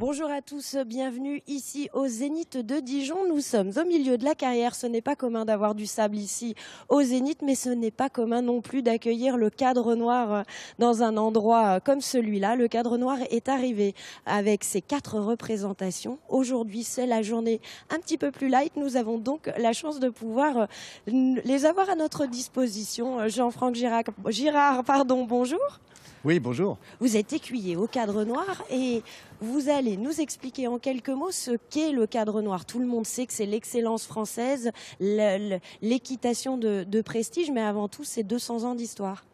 Bonjour à tous, bienvenue ici au Zénith de Dijon. Nous sommes au milieu de la carrière. Ce n'est pas commun d'avoir du sable ici au Zénith, mais ce n'est pas commun non plus d'accueillir le Cadre Noir dans un endroit comme celui-là. Le Cadre Noir est arrivé avec ses 4 représentations. Aujourd'hui, c'est la journée un petit peu plus light. Nous avons donc la chance de pouvoir les avoir à notre disposition. Jean-Franck Girard, bonjour. Oui, bonjour. Vous êtes écuyer au Cadre Noir et vous allez nous expliquer en quelques mots ce qu'est le Cadre Noir. Tout le monde sait que c'est l'excellence française, l'équitation de prestige, mais avant tout, c'est 200 ans d'histoire.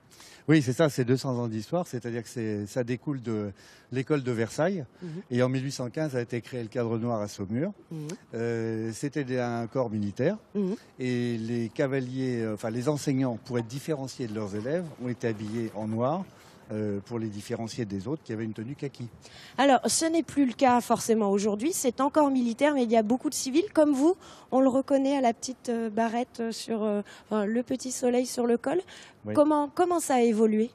Oui, c'est ça, c'est 200 ans d'histoire, c'est-à-dire que ça découle de l'école de Versailles. Et en 1815 a été créé le Cadre Noir à Saumur. C'était un corps militaire. Et les cavaliers, enfin les enseignants, pour être différenciés de leurs élèves, ont été habillés en noir. Pour les différencier des autres qui avaient une tenue kaki. Alors, ce n'est plus le cas forcément aujourd'hui, c'est encore militaire, mais il y a beaucoup de civils comme vous. On le reconnaît à la petite barrette sur le petit soleil sur le col. Oui. Comment ça a évolué ?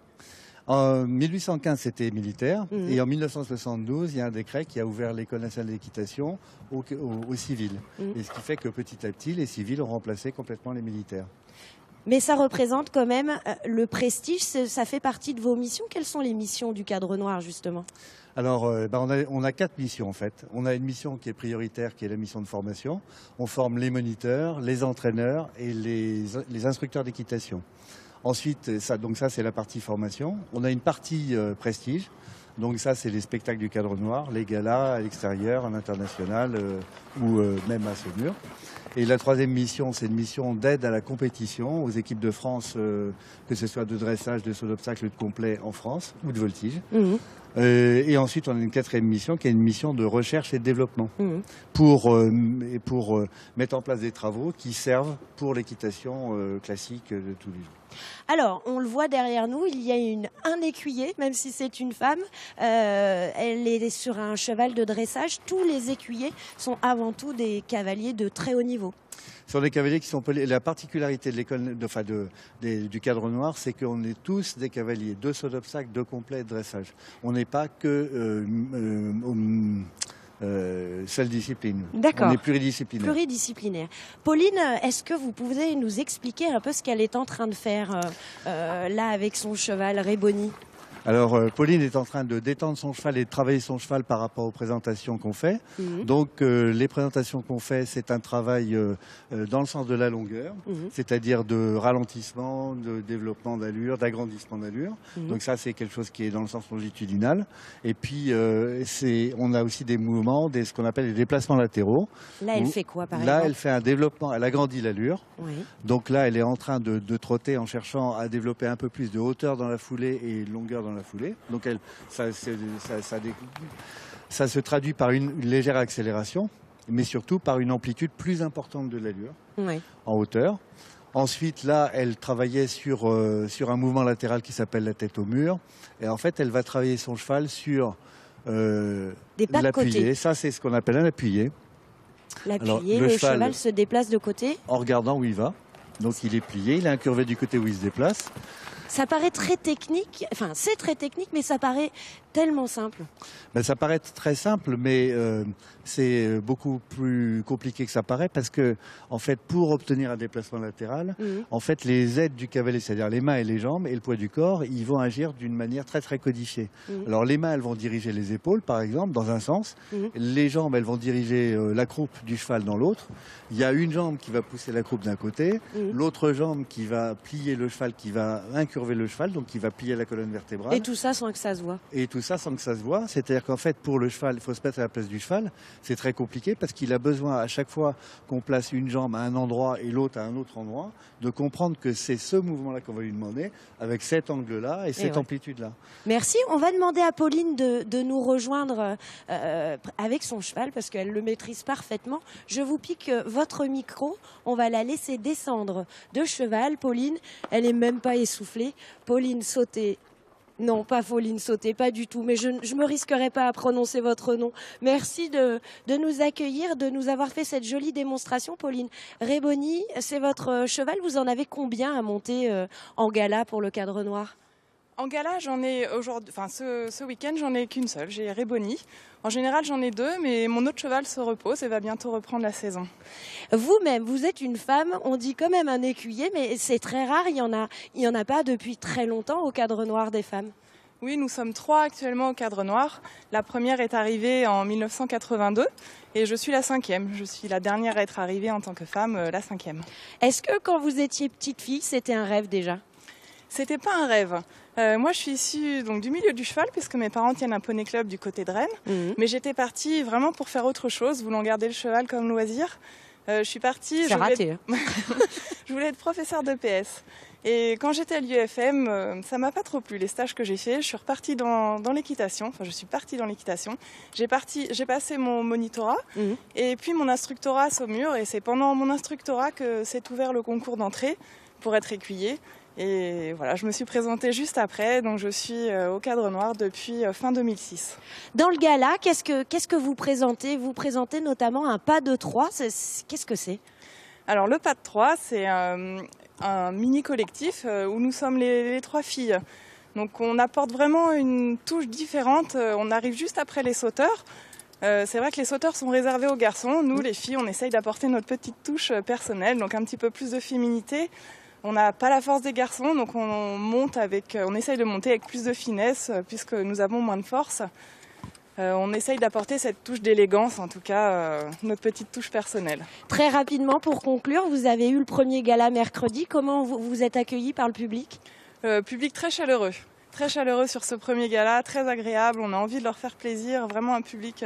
En 1815, c'était militaire. Et en 1972, il y a un décret qui a ouvert l'École nationale d'équitation aux civils. Et ce qui fait que petit à petit, les civils ont remplacé complètement les militaires. Mais ça représente quand même le prestige, ça fait partie de vos missions. Quelles sont les missions du Cadre Noir, justement ? Alors, on a 4 missions, en fait. On a une mission qui est prioritaire, qui est la mission de formation. On forme les moniteurs, les entraîneurs et les instructeurs d'équitation. Ensuite, ça c'est la partie formation. On a une partie prestige. Donc ça, c'est les spectacles du Cadre Noir, les galas à l'extérieur, à l'international ou même à Saumur. Et la 3e mission, c'est une mission d'aide à la compétition aux équipes de France, que ce soit de dressage, de saut d'obstacle, de complet en France ou de voltige. Et ensuite, on a une 4e mission qui est une mission de recherche et de développement pour mettre en place des travaux qui servent pour l'équitation classique de tous les jours. Alors, on le voit derrière nous, il y a un écuyer, même si c'est une femme. Elle est sur un cheval de dressage. Tous les écuyers sont avant tout des cavaliers de très haut niveau. Sur les cavaliers qui sont la particularité de l'école, du Cadre Noir, c'est qu'on est tous des cavaliers de saut d'obstacle, de complet et de dressage. On n'est pas que seule discipline. D'accord. On est pluridisciplinaire. Pluridisciplinaire. Pauline, est-ce que vous pouvez nous expliquer un peu ce qu'elle est en train de faire là avec son cheval Réboni ? Alors, Pauline est en train de détendre son cheval et de travailler son cheval par rapport aux présentations qu'on fait. Donc, les présentations qu'on fait, c'est un travail dans le sens de la longueur, c'est-à-dire de ralentissement, de développement d'allure, d'agrandissement d'allure. Donc ça, c'est quelque chose qui est dans le sens longitudinal. Et puis, on a aussi des mouvements, ce qu'on appelle les déplacements latéraux. Là, elle fait quoi, par exemple ? Là, elle fait un développement, elle agrandit l'allure. Oui. Donc là, elle est en train de trotter en cherchant à développer un peu plus de hauteur dans la foulée et de longueur dans la foulée. Donc ça se traduit par une légère accélération, mais surtout par une amplitude plus importante de l'allure en hauteur. Ensuite, là, elle travaillait sur un mouvement latéral qui s'appelle la tête au mur. Et en fait, elle va travailler son cheval sur l'appuyé. Ça, c'est ce qu'on appelle un appuyé. L'appuyé, le cheval se déplace de côté. En regardant où il va. Donc il est plié, il est incurvé du côté où il se déplace. Ça paraît très technique, enfin c'est très technique, mais ça paraît tellement simple. Ça paraît très simple, mais c'est beaucoup plus compliqué que ça paraît parce que, en fait, pour obtenir un déplacement latéral, en fait, les aides du cavalier, c'est-à-dire les mains et les jambes et le poids du corps, ils vont agir d'une manière très très codifiée. Alors les mains, elles vont diriger les épaules, par exemple, dans un sens. Les jambes, elles vont diriger la croupe du cheval dans l'autre. Il y a une jambe qui va pousser la croupe d'un côté, l'autre jambe qui va plier le cheval, qui va incurver le cheval, donc qui va plier la colonne vertébrale. Et tout ça sans que ça se voit. Et tout ça sans que ça se voit. C'est-à-dire qu'en fait, pour le cheval, il faut se mettre à la place du cheval. C'est très compliqué parce qu'il a besoin, à chaque fois qu'on place une jambe à un endroit et l'autre à un autre endroit, de comprendre que c'est ce mouvement-là qu'on va lui demander, avec cet angle-là et cette amplitude-là. Merci. On va demander à Pauline de nous rejoindre avec son cheval parce qu'elle le maîtrise parfaitement. Je vous pique votre micro. On va la laisser descendre de cheval. Pauline, elle n'est même pas essoufflée. Pauline, sautez. Non, pas Pauline sauter, pas du tout, mais je ne me risquerai pas à prononcer votre nom. Merci de nous accueillir, de nous avoir fait cette jolie démonstration, Pauline. Réboni, c'est votre cheval, vous en avez combien à monter en gala pour le Cadre Noir ? En gala, j'en ai aujourd'hui, enfin ce week-end, j'en ai qu'une seule. J'ai Réboni. En général, j'en ai deux, mais mon autre cheval se repose et va bientôt reprendre la saison. Vous-même, vous êtes une femme, on dit quand même un écuyer, mais c'est très rare, il y en a pas depuis très longtemps au Cadre Noir des femmes. Oui, nous sommes 3 actuellement au Cadre Noir. La première est arrivée en 1982 et je suis la 5e. Je suis la dernière à être arrivée en tant que femme, la 5e. Est-ce que quand vous étiez petite fille, c'était un rêve déjà? C'était pas un rêve. Moi, je suis issue donc, du milieu du cheval, puisque mes parents tiennent un poney club du côté de Rennes. Mais j'étais partie vraiment pour faire autre chose, voulant garder le cheval comme loisir. Je suis partie. C'est raté. Je voulais être professeure de PS. Et quand j'étais à l'UFM, ça m'a pas trop plu, les stages que j'ai faits. Je suis repartie dans l'équitation. Enfin, je suis partie dans l'équitation. J'ai passé mon monitorat et puis mon instructorat à Saumur. Et c'est pendant mon instructorat que s'est ouvert le concours d'entrée pour être écuyer. Et voilà, je me suis présentée juste après, donc je suis au Cadre Noir depuis fin 2006. Dans le gala, qu'est-ce que vous présentez? Vous présentez notamment un pas de 3. Qu'est-ce que c'est? Alors le pas de 3, c'est un mini collectif où nous sommes les 3 filles. Donc on apporte vraiment une touche différente, on arrive juste après les sauteurs. C'est vrai que les sauteurs sont réservés aux garçons. Nous, les filles, on essaye d'apporter notre petite touche personnelle, donc un petit peu plus de féminité. On n'a pas la force des garçons, donc on essaye de monter avec plus de finesse puisque nous avons moins de force. On essaye d'apporter cette touche d'élégance, en tout cas notre petite touche personnelle. Très rapidement, pour conclure, vous avez eu le premier gala mercredi. Comment vous êtes accueillis par le public? Public très chaleureux. Très chaleureux sur ce premier gala, très agréable. On a envie de leur faire plaisir, vraiment un public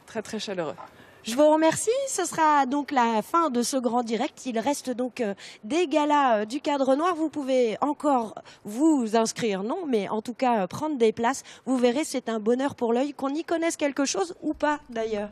très très chaleureux. Je vous remercie. Ce sera donc la fin de ce grand direct. Il reste donc des galas du Cadre Noir. Vous pouvez encore vous inscrire, non, mais en tout cas prendre des places. Vous verrez, c'est un bonheur pour l'œil, qu'on y connaisse quelque chose ou pas d'ailleurs.